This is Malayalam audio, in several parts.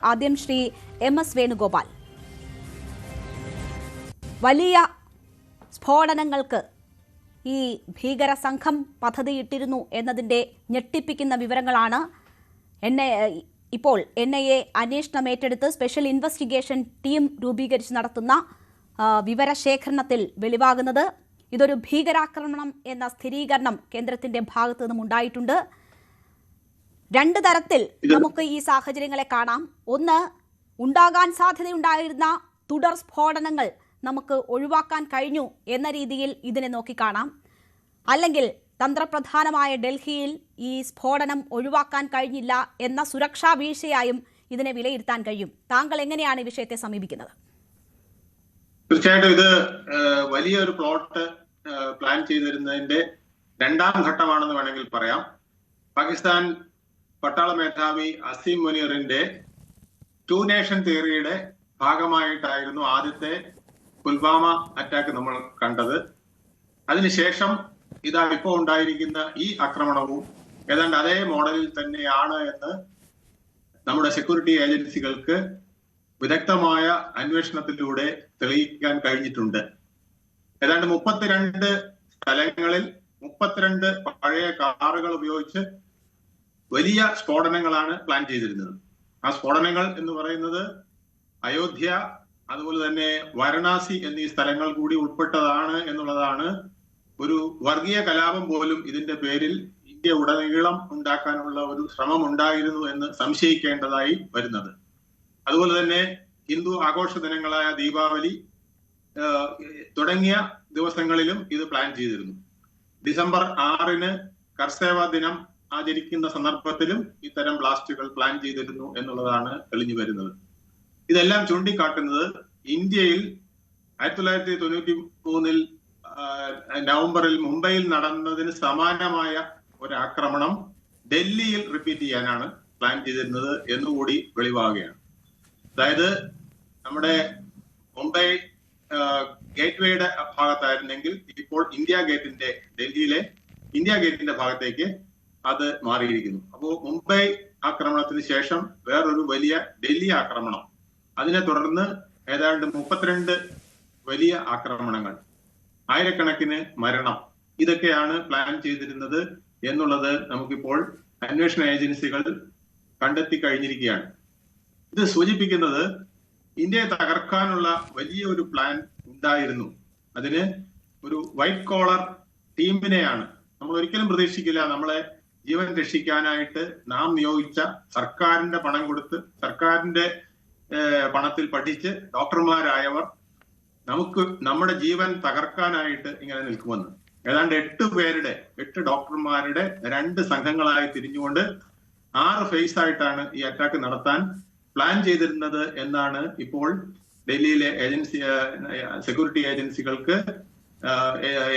ആദ്യം ശ്രീ എം.എസ്. വേണുഗോപാൽ, വലിയ സ്ഫോടനങ്ങൾക്ക് ഈ ഭീകര സംഘം പദ്ധതിയിട്ടിരുന്നു എന്നതിൻ്റെ ഞെട്ടിപ്പിക്കുന്ന വിവരങ്ങളാണ് ഇപ്പോൾ NIA അന്വേഷണം ഏറ്റെടുത്ത് സ്പെഷ്യൽ ഇൻവെസ്റ്റിഗേഷൻ ടീം രൂപീകരിച്ച് നടത്തുന്ന വിവരശേഖരണത്തിൽ വെളിവാകുന്നത്. ഇതൊരു ഭീകരാക്രമണം എന്ന സ്ഥിരീകരണം കേന്ദ്രത്തിന്റെ ഭാഗത്തു നിന്നും ഉണ്ടായിട്ടുണ്ട്. രണ്ട് തരത്തിൽ നമുക്ക് ഈ സാഹചര്യങ്ങളെ കാണാം. ഒന്ന്, ഉണ്ടാകാൻ സാധ്യതയുണ്ടായിരുന്ന തുടർ സ്ഫോടനങ്ങൾ നമുക്ക് ഒഴിവാക്കാൻ കഴിഞ്ഞു എന്ന രീതിയിൽ ഇതിനെ നോക്കിക്കാണാം. അല്ലെങ്കിൽ തന്ത്രപ്രധാനമായ ഡൽഹിയിൽ ഈ സ്ഫോടനം ഒഴിവാക്കാൻ കഴിഞ്ഞില്ല എന്ന സുരക്ഷാ വീഴ്ചയായും ഇതിനെ വിലയിരുത്താൻ കഴിയും. താങ്കൾ എങ്ങനെയാണ് ഈ വിഷയത്തെ സമീപിക്കുന്നത്? തീർച്ചയായിട്ടും ഇത് വലിയൊരു പ്ലോട്ട് പ്ലാൻ ചെയ്തിരുന്നതിന്റെ രണ്ടാം ഘട്ടമാണെന്ന് വേണമെങ്കിൽ പറയാം. പാകിസ്ഥാൻ പട്ടാള മേധാവി അസീം മുനീറിന്റെ 2 നേഷൻ തിയറിയുടെ ഭാഗമായിട്ടായിരുന്നു ആദ്യത്തെ പുൽവാമ അറ്റാക്ക് നമ്മൾ കണ്ടത്. അതിനുശേഷം ഇതാ ഇപ്പോൾ ഉണ്ടായിരിക്കുന്ന ഈ ആക്രമണവും ഏതാണ്ട് അതേ മോഡലിൽ തന്നെയാണ് എന്ന് നമ്മുടെ സെക്യൂരിറ്റി ഏജൻസികൾക്ക് വിദഗ്ധമായ അന്വേഷണത്തിലൂടെ തെളിയിക്കാൻ കഴിഞ്ഞിട്ടുണ്ട്. ഏതാണ്ട് 32 സ്ഥലങ്ങളിൽ 32 പഴയ കാറുകൾ ഉപയോഗിച്ച് വലിയ സ്ഫോടനങ്ങളാണ് പ്ലാൻ ചെയ്തിരുന്നത്. ആ സ്ഫോടനങ്ങൾ എന്ന് പറയുന്നത് അയോധ്യ, അതുപോലെ തന്നെ വാരണാസി എന്നീ സ്ഥലങ്ങൾ കൂടി ഉൾപ്പെട്ടതാണ് എന്നുള്ളതാണ്. ഒരു വർഗീയ കലാപം പോലും ഇതിന്റെ പേരിൽ ഇന്ത്യ ഉടനീളം ഉണ്ടാക്കാനുള്ള ഒരു ശ്രമം ഉണ്ടായിരുന്നു എന്ന് സംശയിക്കേണ്ടതായി വരുന്നത്. അതുപോലെ തന്നെ ഹിന്ദു ആഘോഷ ദിനങ്ങളായ ദീപാവലി തുടങ്ങിയ ദിവസങ്ങളിലും ഇത് പ്ലാൻ ചെയ്തിരുന്നു. ഡിസംബർ 6 കർസേവ ദിനം ആചരിക്കുന്ന സന്ദർഭത്തിലും ഇത്തരം ബ്ലാസ്റ്റുകൾ പ്ലാൻ ചെയ്തിരുന്നു എന്നുള്ളതാണ് തെളിഞ്ഞു വരുന്നത്. ഇതെല്ലാം ചൂണ്ടിക്കാട്ടുന്നത് ഇന്ത്യയിൽ 1993 നവംബറിൽ മുംബൈയിൽ നടന്നതിന് സമാനമായ ഒരു ആക്രമണം ഡൽഹിയിൽ റിപ്പീറ്റ് ചെയ്യാനാണ് പ്ലാൻ ചെയ്തിരുന്നത് എന്നുകൂടി വെളിവാകുകയാണ്. അതായത് നമ്മുടെ മുംബൈ ഗേറ്റ് വേയുടെ ഭാഗത്തായിരുന്നെങ്കിൽ ഇപ്പോൾ ഡൽഹിയിലെ ഇന്ത്യ ഗേറ്റിന്റെ ഭാഗത്തേക്ക് അത് മാറിയിരിക്കുന്നു. അപ്പോൾ മുംബൈ ആക്രമണത്തിന് ശേഷം വേറൊരു വലിയ ഡൽഹി ആക്രമണം, അതിനെ തുടർന്ന് ഏതാണ്ട് 32 വലിയ ആക്രമണങ്ങൾ, ആയിരക്കണക്കിന് മരണം, ഇതൊക്കെയാണ് പ്ലാൻ ചെയ്തിരുന്നത് എന്നുള്ളത് നമുക്കിപ്പോൾ അന്വേഷണ ഏജൻസികൾ കണ്ടെത്തി കഴിഞ്ഞിരിക്കുകയാണ്. ഇത് സൂചിപ്പിക്കുന്നത് ഇന്ത്യയെ തകർക്കാനുള്ള വലിയ ഒരു പ്ലാൻ ഉണ്ടായിരുന്നു. അതിന് ഒരു വൈറ്റ് കോളർ ടീമിനെയാണ് നമ്മൾ ഒരിക്കലും പ്രതീക്ഷിക്കില്ല. നമ്മളെ ജീവൻ രക്ഷിക്കാനായിട്ട് നാം നിയോഗിച്ച സർക്കാരിന്റെ പണം കൊടുത്ത് സർക്കാരിന്റെ പണത്തിൽ പഠിച്ച് ഡോക്ടർമാരായവർ നമ്മുടെ ജീവൻ തകർക്കാനായിട്ട് ഇങ്ങനെ നിൽക്കുമെന്ന്. ഏതാണ്ട് 8 ഡോക്ടർമാരുടെ 2 സംഘങ്ങളായി തിരിഞ്ഞുകൊണ്ട് 6 ഫേസ് ആയിട്ടാണ് ഈ അറ്റാക്ക് നടത്താൻ പ്ലാൻ ചെയ്തിരുന്നത് എന്നാണ് ഇപ്പോൾ ഡൽഹിയിലെ സെക്യൂരിറ്റി ഏജൻസികൾക്ക്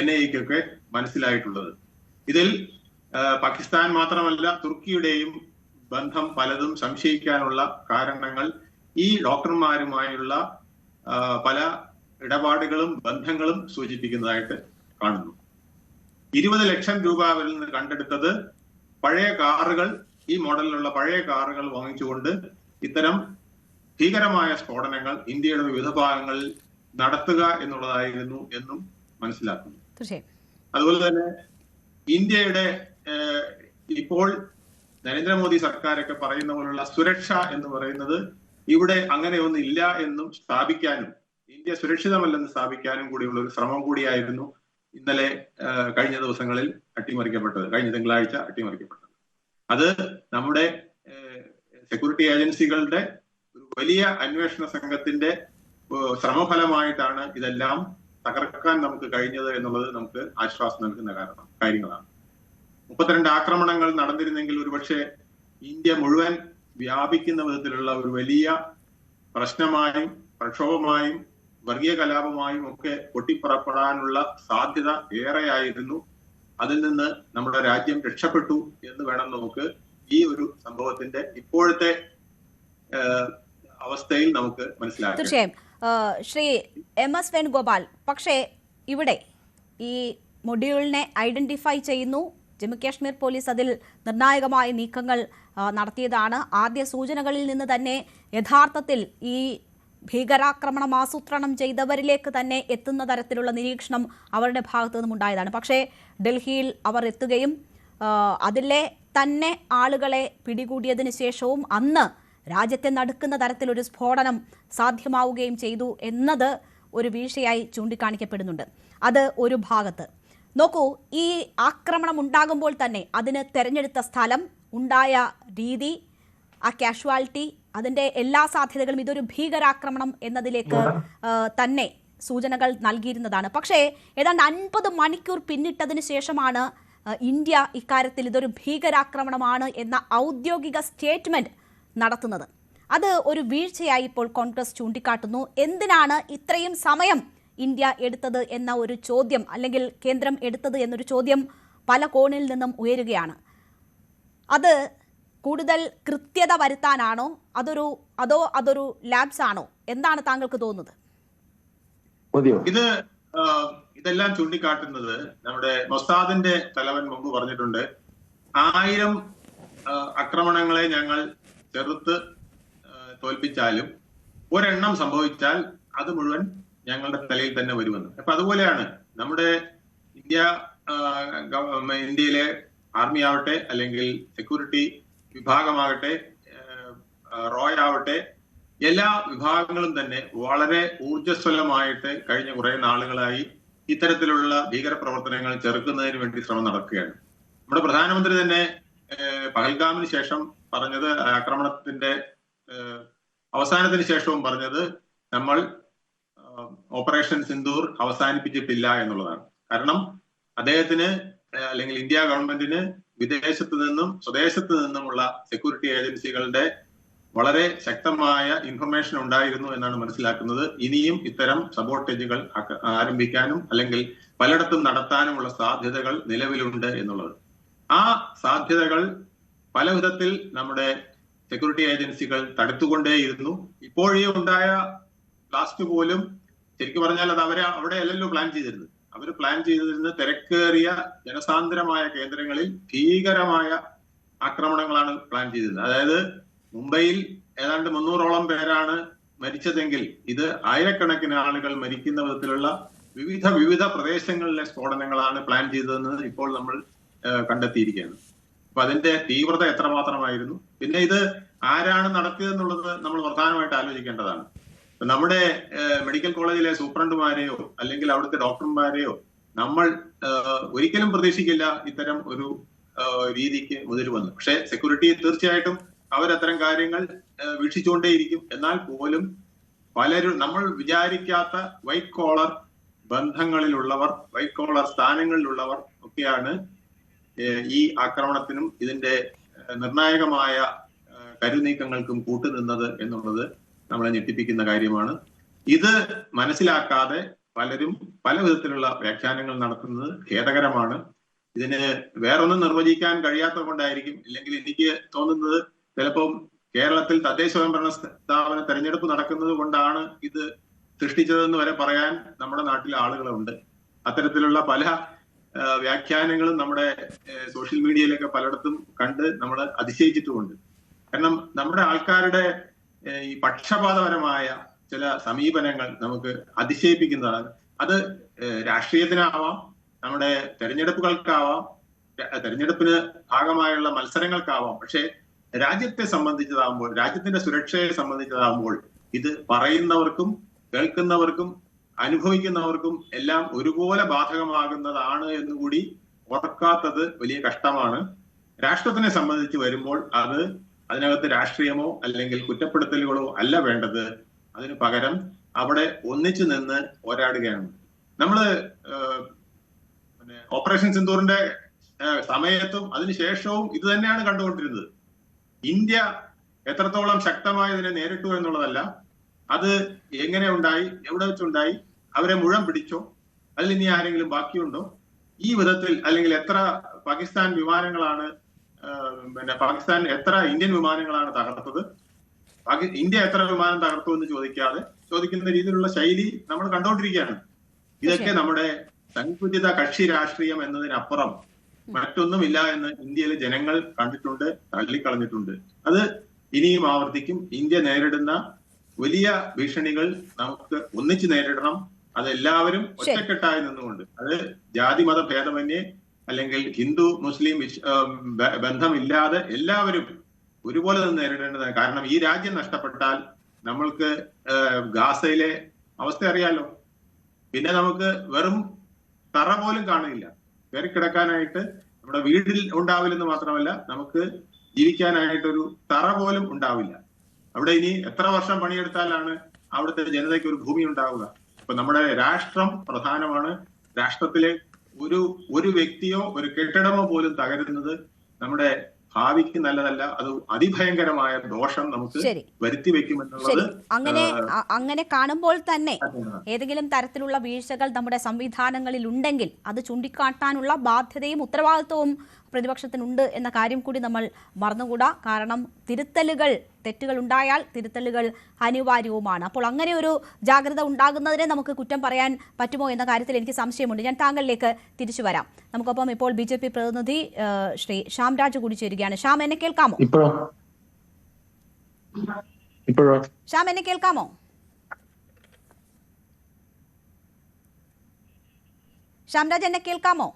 NIAക്കൊക്കെ മനസ്സിലായിട്ടുള്ളത്. ഇതിൽ പാകിസ്ഥാൻ മാത്രമല്ല തുർക്കിയുടെയും ബന്ധം പലതും സംശയിക്കാനുള്ള കാരണങ്ങൾ ഈ ഡോക്ടർമാരുമായുള്ള പല ഇടപാടുകളും ബന്ധങ്ങളും സൂചിപ്പിക്കുന്നതായിട്ട് കാണുന്നു. 20 ലക്ഷം രൂപ അവരിൽ നിന്ന് കണ്ടെടുത്തത് പഴയ കാറുകൾ, ഈ മോഡലിലുള്ള പഴയ കാറുകൾ വാങ്ങിച്ചുകൊണ്ട് ഇത്തരം ഭീകരമായ സ്ഫോടനങ്ങൾ ഇന്ത്യയുടെ വിവിധ ഭാഗങ്ങളിൽ നടത്തുക എന്നുള്ളതായിരുന്നു എന്നും മനസ്സിലാക്കുന്നു. അതുപോലെ തന്നെ ഇന്ത്യയുടെ ഇപ്പോൾ നരേന്ദ്രമോദി സർക്കാരൊക്കെ പറയുന്ന പോലുള്ള സുരക്ഷ എന്ന് പറയുന്നത് ഇവിടെ അങ്ങനെയൊന്നും ഇല്ല എന്നും സ്ഥാപിക്കാനും ഇന്ത്യ സുരക്ഷിതമല്ലെന്ന് സ്ഥാപിക്കാനും കൂടിയുള്ള ഒരു ശ്രമം കൂടിയായിരുന്നു ഇന്നലെ കഴിഞ്ഞ ദിവസങ്ങളിൽ കഴിഞ്ഞ തിങ്കളാഴ്ച അട്ടിമറിക്കപ്പെട്ടത്. അത് നമ്മുടെ സെക്യൂരിറ്റി ഏജൻസികളുടെ ഒരു വലിയ അന്വേഷണ സംഘത്തിന്റെ ശ്രമഫലമായിട്ടാണ് ഇതെല്ലാം തകർക്കാൻ നമുക്ക് കഴിഞ്ഞത് എന്നുള്ളത് നമുക്ക് ആശ്വാസം നൽകുന്ന കാര്യങ്ങളാണ്. 32 ആക്രമണങ്ങൾ നടന്നിരുന്നെങ്കിൽ ഒരുപക്ഷെ ഇന്ത്യ മുഴുവൻ വ്യാപിക്കുന്ന വിധത്തിലുള്ള ഒരു വലിയ പ്രശ്നമായും പ്രക്ഷോഭമായും വർഗീയ കലാപമായും ഒക്കെ പൊട്ടിപ്പുറപ്പെടാനുള്ള സാധ്യത ഏറെയായിരുന്നു. അതിൽ നിന്ന് നമ്മുടെ രാജ്യം രക്ഷപ്പെട്ടു എന്ന് വേണം നമുക്ക് ഈ ഒരു സംഭവത്തിന്റെ ഇപ്പോഴത്തെ അവസ്ഥയിൽ നമുക്ക് മനസ്സിലാക്കാം. തീർച്ചയായും ശ്രീ എം.എസ്. വേണുഗോപാൽ, പക്ഷേ ഇവിടെ ഈ മൊഡ്യൂളിനെ ഐഡന്റിഫൈ ചെയ്യുന്നു. ജമ്മു കാശ്മീർ പോലീസ് അതിൽ നിർണായകമായ നീക്കങ്ങൾ നടത്തിയതാണ്. ആദ്യ സൂചനകളിൽ നിന്ന് തന്നെ യഥാർത്ഥത്തിൽ ഈ ഭീകരാക്രമണം ആസൂത്രണം ചെയ്തവരിലേക്ക് തന്നെ എത്തുന്ന തരത്തിലുള്ള നിരീക്ഷണം അവരുടെ ഭാഗത്തു നിന്നും ഉണ്ടായതാണ്. പക്ഷേ ഡൽഹിയിൽ അവർ എത്തുകയും അതിലെ തന്നെ ആളുകളെ പിടികൂടിയതിനു ശേഷവും അന്ന് രാജ്യത്തെ നടുക്കുന്ന തരത്തിലൊരു സ്ഫോടനം സാധ്യമാവുകയും ചെയ്തു എന്നത് ഒരു വീഴ്ചയായി ചൂണ്ടിക്കാണിക്കപ്പെടുന്നുണ്ട്. അത് ഒരു ഭാഗത്ത് നോക്കൂ, ഈ ആക്രമണം ഉണ്ടാകുമ്പോൾ തന്നെ അതിന് തെരഞ്ഞെടുത്ത സ്ഥലം, ഉണ്ടായ രീതി, ആ കാഷ്വാലിറ്റി, അതിൻ്റെ എല്ലാ സാധ്യതകളും ഇതൊരു ഭീകരാക്രമണം എന്നതിലേക്ക് തന്നെ സൂചനകൾ നൽകിയിരുന്നതാണ്. പക്ഷേ ഏതാണ്ട് 50 മണിക്കൂർ പിന്നിട്ടതിന് ശേഷമാണ് ഇന്ത്യ ഇക്കാര്യത്തിൽ ഇതൊരു ഭീകരാക്രമണമാണ് എന്ന ഔദ്യോഗിക സ്റ്റേറ്റ്മെന്റ് നടത്തുന്നത്. അത് ഒരു വീഴ്ചയായി ഇപ്പോൾ കോൺഗ്രസ് ചൂണ്ടിക്കാട്ടുന്നു. എന്തിനാണ് ഇത്രയും സമയം ഇന്ത്യ എടുത്തത് എന്ന ഒരു ചോദ്യം, അല്ലെങ്കിൽ കേന്ദ്രം എടുത്തത് എന്നൊരു ചോദ്യം പല കോണിൽ നിന്നും ഉയരുകയാണ്. അത് കൂടുതൽ കൃത്യത വരുത്താനാണോ, അതൊരു ലാബ്സ് ആണോ? എന്താണ് താങ്കൾക്ക് തോന്നുന്നത്? ഇതെല്ലാം ചൂണ്ടിക്കാട്ടുന്നത് നമ്മുടെ മൊസാദിന്റെ തലവൻ മുമ്പ് പറഞ്ഞിട്ടുണ്ട്, 1000 ആക്രമണങ്ങളെ ഞങ്ങൾ ചെറുത്ത് തോൽപ്പിച്ചാലും ഒരെണ്ണം സംഭവിച്ചാൽ അത് മുഴുവൻ ഞങ്ങളുടെ തലയിൽ തന്നെ വരുമെന്ന്. അപ്പൊ അതുപോലെയാണ് നമ്മുടെ ഇന്ത്യയിലെ ആർമി ആവട്ടെ, അല്ലെങ്കിൽ സെക്യൂരിറ്റി വിഭാഗമാകട്ടെ, റോയ് ആവട്ടെ, എല്ലാ വിഭാഗങ്ങളും തന്നെ വളരെ ഊർജ്ജസ്വലമായിട്ട് കഴിഞ്ഞ കുറെ നാളുകളായി ഇത്തരത്തിലുള്ള ഭീകരപ്രവർത്തനങ്ങൾ ചെറുക്കുന്നതിന് വേണ്ടി ശ്രമം നടക്കുകയാണ്. നമ്മുടെ പ്രധാനമന്ത്രി തന്നെ പഹൽഗാമിന് ശേഷം പറഞ്ഞത്, ആക്രമണത്തിന്റെ അവസാനത്തിന് ശേഷവും പറഞ്ഞത്, നമ്മൾ ഓപ്പറേഷൻ സിന്ദൂർ അവസാനിപ്പിച്ചിട്ടില്ല എന്നുള്ളതാണ്. കാരണം അദ്ദേഹത്തിന് അല്ലെങ്കിൽ ഇന്ത്യ ഗവൺമെന്റിന് വിദേശത്ത് നിന്നും സ്വദേശത്ത് നിന്നുമുള്ള സെക്യൂരിറ്റി ഏജൻസികളുടെ വളരെ ശക്തമായ ഇൻഫർമേഷൻ ഉണ്ടായിരുന്നു എന്നാണ് മനസ്സിലാക്കുന്നത്. ഇനിയും ഇത്തരം സബോട്ടേജുകൾ ആരംഭിക്കാനും അല്ലെങ്കിൽ പലയിടത്തും നടത്താനുമുള്ള സാധ്യതകൾ നിലവിലുണ്ട് എന്നുള്ളത്. ആ സാധ്യതകൾ പല വിധത്തിൽ നമ്മുടെ സെക്യൂരിറ്റി ഏജൻസികൾ തടുത്തുകൊണ്ടേയിരുന്നു. ഇപ്പോഴേ ഉണ്ടായ ബ്ലാസ്റ്റ് പോലും ശരിക്കും പറഞ്ഞാൽ അത് അവിടെ അല്ലല്ലോ പ്ലാൻ ചെയ്തിരുന്നത്. അവർ പ്ലാൻ ചെയ്തിരുന്നത് തിരക്കേറിയ ജനസാന്ദ്രമായ കേന്ദ്രങ്ങളിൽ ഭീകരമായ ആക്രമണങ്ങളാണ് പ്ലാൻ ചെയ്തിരുന്നത്. അതായത് മുംബൈയിൽ ഏതാണ്ട് 300ഓളം പേരാണ് മരിച്ചതെങ്കിൽ ഇത് ആയിരക്കണക്കിന് ആളുകൾ മരിക്കുന്ന വിധത്തിലുള്ള വിവിധ പ്രദേശങ്ങളിലെ സ്ഫോടനങ്ങളാണ് പ്ലാൻ ചെയ്തതെന്ന് ഇപ്പോൾ നമ്മൾ കണ്ടെത്തിയിരിക്കുകയാണ്. അപ്പൊ അതിന്റെ തീവ്രത എത്രമാത്രമായിരുന്നു, പിന്നെ ഇത് ആരാണ് നടത്തിയതെന്നുള്ളത് നമ്മൾ പ്രധാനമായിട്ട് ആലോചിക്കേണ്ടതാണ്. നമ്മുടെ മെഡിക്കൽ കോളേജിലെ സൂപ്രണ്ടുമാരെയോ അല്ലെങ്കിൽ അവിടുത്തെ ഡോക്ടർമാരെയോ നമ്മൾ ഒരിക്കലും പ്രതീക്ഷിക്കില്ല ഇത്തരം ഒരു രീതിക്ക് മുതിരുവെന്ന്. പക്ഷെ സെക്യൂരിറ്റി തീർച്ചയായിട്ടും അവരത്തരം കാര്യങ്ങൾ വീക്ഷിച്ചുകൊണ്ടേയിരിക്കും. എന്നാൽ പോലും പലരും നമ്മൾ വിചാരിക്കാത്ത വൈറ്റ് കോളർ ബന്ധങ്ങളിലുള്ളവർ, വൈറ്റ് കോളർ സ്ഥാനങ്ങളിലുള്ളവർ ഒക്കെയാണ് ഈ ആക്രമണത്തിനും ഇതിന്റെ നിർണായകമായ കരുനീക്കങ്ങൾക്കും കൂട്ടുനിന്നത് എന്നുള്ളത് നമ്മളെ ഞെട്ടിപ്പിക്കുന്ന കാര്യമാണ്. ഇത് മനസ്സിലാക്കാതെ പലരും പല വിധത്തിലുള്ള വ്യാഖ്യാനങ്ങൾ നടത്തുന്നത് ഖേദകരമാണ്. ഇതിന് വേറൊന്നും നിർവചിക്കാൻ കഴിയാത്തത് കൊണ്ടായിരിക്കും, ഇല്ലെങ്കിൽ എനിക്ക് തോന്നുന്നത് ചിലപ്പം കേരളത്തിൽ തദ്ദേശ സ്വയംഭരണ സ്ഥാപന തെരഞ്ഞെടുപ്പ് നടക്കുന്നത് കൊണ്ടാണ് ഇത് സൃഷ്ടിച്ചതെന്ന് വരെ പറയാൻ നമ്മുടെ നാട്ടിലെ ആളുകളുണ്ട്. അത്തരത്തിലുള്ള പല വ്യാഖ്യാനങ്ങളും നമ്മുടെ സോഷ്യൽ മീഡിയയിലൊക്കെ പലയിടത്തും കണ്ട് നമ്മൾ അതിശയിച്ചിട്ടുമുണ്ട്. കാരണം നമ്മുടെ ആൾക്കാരുടെ ഈ പക്ഷപാതപരമായ ചില സമീപനങ്ങൾ നമുക്ക് അതിശയിപ്പിക്കുന്നതാണ്. അത് രാഷ്ട്രീയത്തിനാവാം, നമ്മുടെ തെരഞ്ഞെടുപ്പുകൾക്കാവാം, തെരഞ്ഞെടുപ്പിന് ഭാഗമായുള്ള മത്സരങ്ങൾക്കാവാം. പക്ഷെ രാജ്യത്തെ സംബന്ധിച്ചതാകുമ്പോൾ, രാജ്യത്തിന്റെ സുരക്ഷയെ സംബന്ധിച്ചതാകുമ്പോൾ ഇത് പറയുന്നവർക്കും കേൾക്കുന്നവർക്കും അനുഭവിക്കുന്നവർക്കും എല്ലാം ഒരുപോലെ ബാധകമാകുന്നതാണ് എന്നുകൂടി ഓർക്കാത്തത് വലിയ കഷ്ടമാണ്. രാഷ്ട്രത്തിനെ സംബന്ധിച്ച് വരുമ്പോൾ അതിനകത്ത് രാഷ്ട്രീയമോ അല്ലെങ്കിൽ കുറ്റപ്പെടുത്തലുകളോ അല്ല വേണ്ടത്. അതിനു പകരം അവിടെ ഒന്നിച്ചു നിന്ന് പോരാടുകയാണ്. നമ്മള് ഓപ്പറേഷൻ സിന്ദൂറിന്റെ സമയത്തും അതിനുശേഷവും ഇത് തന്നെയാണ് കണ്ടുകൊണ്ടിരുന്നത്. ഇന്ത്യ എത്രത്തോളം ശക്തമായി ഇതിനെ നേരിട്ടു എന്നുള്ളതല്ല, അത് എങ്ങനെ ഉണ്ടായി, എവിടെ വെച്ചുണ്ടായി, അവരെ മുഴുവൻ പിടിച്ചോ, അതിൽ ഇനി ആരെങ്കിലും ബാക്കിയുണ്ടോ, ഈ വിധത്തിൽ അല്ലെങ്കിൽ എത്ര പാകിസ്ഥാൻ വിമാനങ്ങളാണ്, പാകിസ്ഥാൻ എത്ര ഇന്ത്യൻ വിമാനങ്ങളാണ് തകർത്തത്, ഇന്ത്യ എത്ര വിമാനം തകർത്തു എന്ന് ചോദിക്കുന്ന രീതിയിലുള്ള ശൈലി നമ്മൾ കണ്ടുകൊണ്ടിരിക്കുകയാണ്. ഇതൊക്കെ നമ്മുടെ സങ്കുചിത കക്ഷി രാഷ്ട്രീയം എന്നതിനപ്പുറം മറ്റൊന്നുമില്ല എന്ന് ഇന്ത്യയിലെ ജനങ്ങൾ കണ്ടിട്ടുണ്ട്, തള്ളിക്കളഞ്ഞിട്ടുണ്ട്. അത് ഇനിയും ആവർത്തിക്കും. ഇന്ത്യ നേരിടുന്ന വലിയ ഭീഷണികൾ നമുക്ക് ഒന്നിച്ചു നേരിടണം. അതെല്ലാവരും ഒറ്റക്കെട്ടായി നിന്നുകൊണ്ട്, അത് ജാതി മത ഭേദമന്യേ അല്ലെങ്കിൽ ഹിന്ദു മുസ്ലിം ബന്ധമില്ലാതെ എല്ലാവരും ഒരുപോലെ നിന്ന് നേരിടേണ്ടതാണ്. കാരണം ഈ രാജ്യം നഷ്ടപ്പെട്ടാൽ നമ്മൾക്ക് ഗാസയിലെ അവസ്ഥ അറിയാലോ. പിന്നെ നമുക്ക് വെറും തറ പോലും കാണില്ല. കയറി കിടക്കാനായിട്ട് നമ്മുടെ വീട്ടിൽ ഉണ്ടാവില്ലെന്ന് മാത്രമല്ല, നമുക്ക് ജീവിക്കാനായിട്ടൊരു തറ പോലും ഉണ്ടാവില്ല. അവിടെ ഇനി എത്ര വർഷം പണിയെടുത്താലാണ് അവിടുത്തെ ജനതയ്ക്ക് ഒരു ഭൂമി ഉണ്ടാവുക? അപ്പൊ നമ്മുടെ രാഷ്ട്രം പ്രധാനമാണ്. രാഷ്ട്രത്തിലെ ഒരു വ്യക്തിയോ ഒരു കെട്ടിടമോ പോലും തകരുന്നത് നമ്മുടെ ഭാവിക്ക് നല്ലതല്ല. അത് അതിഭയങ്കരമായ ദോഷം നമുക്ക് വരുത്തി വെക്കുമെന്നുള്ളത്. അങ്ങനെ കാണുമ്പോൾ തന്നെ ഏതെങ്കിലും തരത്തിലുള്ള വീഴ്ചകൾ നമ്മുടെ സംവിധാനങ്ങളിൽ ഉണ്ടെങ്കിൽ അത് ചൂണ്ടിക്കാട്ടാനുള്ള ബാധ്യതയും ഉത്തരവാദിത്വവും പ്രതിപക്ഷത്തിനുണ്ട് എന്ന കാര്യം കൂടി നമ്മൾ മറന്നുകൂടാ. കാരണം തെറ്റുകൾ ഉണ്ടായാൽ തിരുത്തലുകൾ അനിവാര്യവുമാണ്. അപ്പോൾ അങ്ങനെ ഒരു ജാഗ്രത ഉണ്ടാകുന്നതിനെ നമുക്ക് കുറ്റം പറയാൻ പറ്റുമോ എന്ന കാര്യത്തിൽ എനിക്ക് സംശയമുണ്ട്. ഞാൻ താങ്കളിലേക്ക് തിരിച്ചു വരാം. നമുക്കൊപ്പം ഇപ്പോൾ BJP പ്രതിനിധി ശ്രീ ശ്യാംരാജ് കൂടി ചേരുകയാണ്. ശ്യാം, എന്നെ കേൾക്കാമോ? ശ്യാം, എന്നെ കേൾക്കാമോ? ശ്യാംരാജ്, എന്നെ കേൾക്കാമോ?